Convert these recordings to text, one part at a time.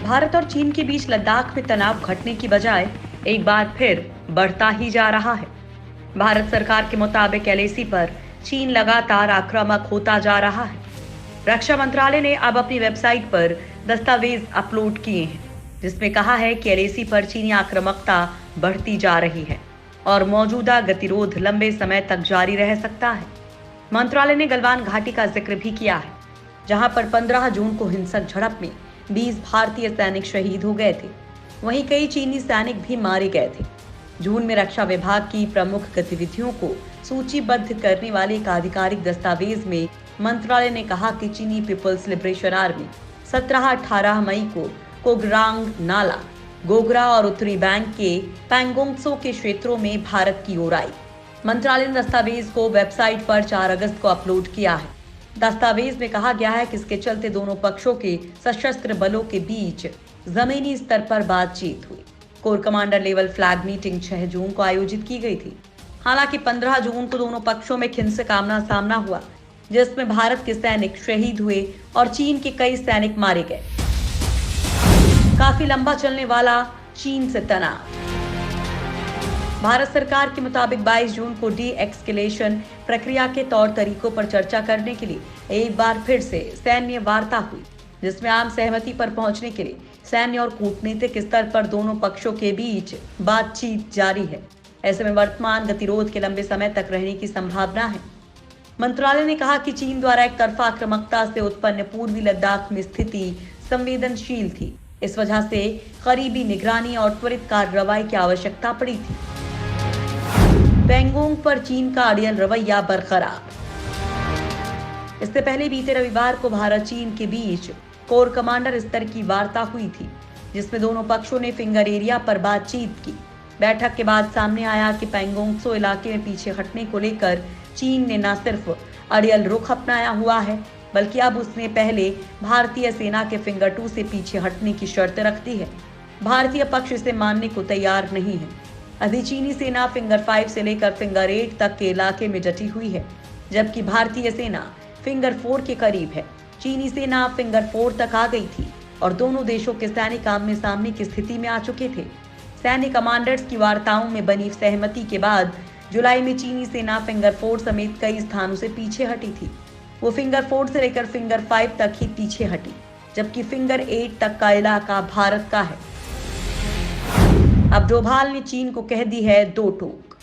भारत और चीन के बीच लद्दाख में तनाव घटने की बजाय एक बार फिर बढ़ता ही जा रहा है। भारत सरकार के मुताबिक एलएसी पर चीन लगातार आक्रामक होता जा रहा है। रक्षा मंत्रालय ने अब अपनी वेबसाइट पर दस्तावेज अपलोड किए हैं, जिसमें कहा है कि एलएसी पर चीनी आक्रामकता बढ़ती जा रही है और मौजूदा गतिरोध लंबे समय तक जारी रह सकता है। मंत्रालय ने गलवान घाटी का जिक्र भी किया है, जहां पर 15 जून को हिंसक झड़प में 20 भारतीय सैनिक शहीद हो गए थे। वहीं कई चीनी सैनिक भी मारे गए थे। जून में रक्षा विभाग की प्रमुख गतिविधियों को सूचीबद्ध करने वाले एक आधिकारिक दस्तावेज में मंत्रालय ने कहा कि चीनी पीपल्स लिबरेशन आर्मी 17-18 मई को कोगरांग नाला, गोगरा और उत्तरी बैंक के पैंगोंगसो के क्षेत्रों में भारत की ओर आई। मंत्रालय ने दस्तावेज को वेबसाइट पर 4 अगस्त को अपलोड किया है। दस्तावेज में कहा गया है कि इसके चलते दोनों पक्षों के सशस्त्र बलों के बीच जमीनी स्तर पर बातचीत हुई। Core commander level flag meeting 6 जून को आयोजित की गई थी। हालांकि 15 जून को दोनों पक्षों में हिंसक आमना सामना हुआ, जिसमें भारत के सैनिक शहीद हुए और चीन के कई सैनिक मारे गए। काफी लंबा चलने वाला चीन से तनाव। भारत सरकार के मुताबिक 22 जून को डी एक्सकेलेशन प्रक्रिया के तौर तरीकों पर चर्चा करने के लिए एक बार फिर से सैन्य वार्ता हुई, जिसमें आम सहमति पर पहुंचने के लिए सैन्य और कूटनीतिक स्तर पर दोनों पक्षों के बीच बातचीत जारी है। ऐसे में वर्तमान गतिरोध के लंबे समय तक रहने की संभावना है। मंत्रालय ने कहा कि चीन द्वारा एक तरफा आक्रामकता से उत्पन्न पूर्वी लद्दाख में स्थिति संवेदनशील थी। इस वजह से करीबी निगरानी और त्वरित कार्रवाई की आवश्यकता पड़ी थी। पैंगोंग पर चीन का अड़ियल रवैया बरकरार। इससे पहले बीते रविवार को भारत चीन के बीच कोर कमांडर स्तर की वार्ता हुई थी, जिसमें दोनों पक्षों ने फिंगर एरिया पर बातचीत की। बैठक के बाद सामने आया कि पैंगोंगसो इलाके में पीछे हटने को लेकर चीन ने न सिर्फ अड़ियल रुख अपनाया हुआ है, बल्कि अब उसने पहले भारतीय सेना के फिंगर 2 से पीछे हटने की शर्त रख दी है। भारतीय पक्ष इसे मानने को तैयार नहीं है। अभी चीनी सेना फिंगर 5 से लेकर फिंगर 8 तक के इलाके में डटी हुई है, जबकि भारतीय सेना फिंगर 4 के करीब है। चीनी सेना फिंगर 4 तक आ गई थी और दोनों देशों के सैनिक आमने सामने की स्थिति में आ चुके थे। सैन्य कमांडर्स की वार्ताओं में बनी सहमति के बाद जुलाई में चीनी सेना फिंगर 4 समेत कई स्थानों से पीछे हटी थी। वो फिंगर 4 से लेकर फिंगर 5 तक ही पीछे हटी, जबकि फिंगर 8 तक का इलाका भारत का है। अब डोभाल ने चीन को कह दी है दो टूक।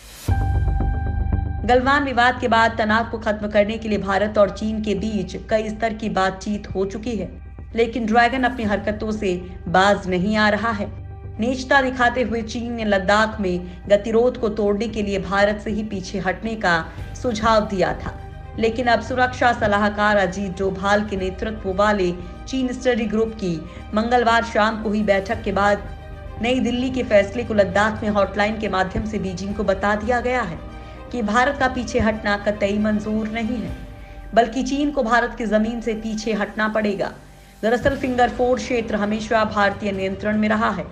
गलवान विवाद के बाद तनाव को खत्म करने के लिए भारत और चीन के बीच कई स्तर की बातचीत हो चुकी है, लेकिन ड्रैगन अपनी हरकतों से बाज नहीं आ रहा है। नीचता दिखाते हुए चीन ने लद्दाख में गतिरोध को तोड़ने के लिए भारत से ही पीछे हटने का सुझाव दिया था, लेकिन अब सुरक्षा सलाहकार अजीत डोभाल के नेतृत्व वाले चीन स्टडी ग्रुप की मंगलवार शाम को हुई बैठक के बाद नई दिल्ली के फैसले को लद्दाख में हॉटलाइन के माध्यम से बीजिंग को बता दिया गया है कि भारत का पीछे हटना कतई मंजूर नहीं है, बल्कि चीन को भारत की जमीन से पीछे हटना पड़ेगा। दरअसल फिंगर 4 क्षेत्र हमेशा भारतीय नियंत्रण में रहा है।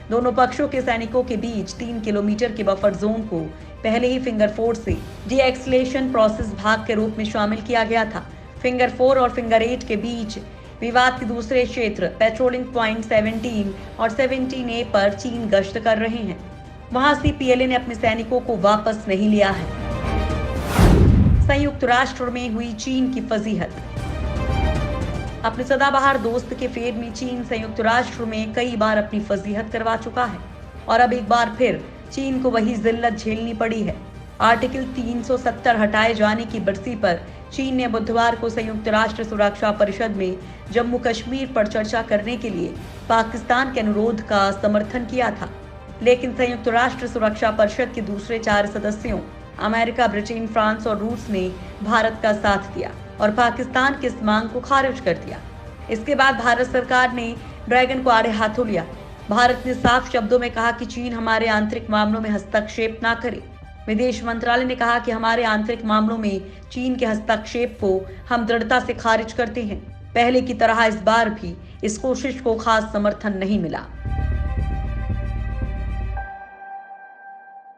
दोनों पक्षों के सैनिकों के बीच 3 किलोमीटर के बफर जोन को पहले ही फिंगर 4 से डी एक्सलेशन प्रोसेस भाग के रूप में शामिल किया गया था। फिंगर 4 और फिंगर 8 के बीच विवाद के दूसरे क्षेत्र पेट्रोलिंग पॉइंट 17 और 17A पर चीन गश्त कर रहे हैं। वहां से पीएलए ने अपने सैनिकों को वापस नहीं लिया है। संयुक्त राष्ट्र में हुई चीन की फजीहत। अपने सदाबहार दोस्त के फेर में चीन संयुक्त राष्ट्र में कई बार अपनी फजीहत करवा चुका है और अब एक बार फिर चीन को वही जिल्लत झेलनी पड़ी है। आर्टिकल 370 हटाए जाने की बरसी पर चीन ने बुधवार को संयुक्त राष्ट्र सुरक्षा परिषद में जम्मू कश्मीर पर चर्चा करने के लिए पाकिस्तान के अनुरोध का समर्थन किया था, लेकिन संयुक्त राष्ट्र सुरक्षा परिषद के दूसरे 4 सदस्यों अमेरिका, ब्रिटेन, फ्रांस और रूस ने भारत का साथ दिया और पाकिस्तान की इस मांग को खारिज कर दिया। इसके बाद भारत सरकार ने ड्रैगन को आड़े हाथों लिया। भारत ने साफ शब्दों में कहा कि चीन हमारे आंतरिक मामलों में हस्तक्षेप ना करे। विदेश मंत्रालय ने कहा कि हमारे आंतरिक मामलों में चीन के हस्तक्षेप को हम दृढ़ता से खारिज करते हैं। पहले की तरह इस बार भी इस कोशिश को खास समर्थन नहीं मिला।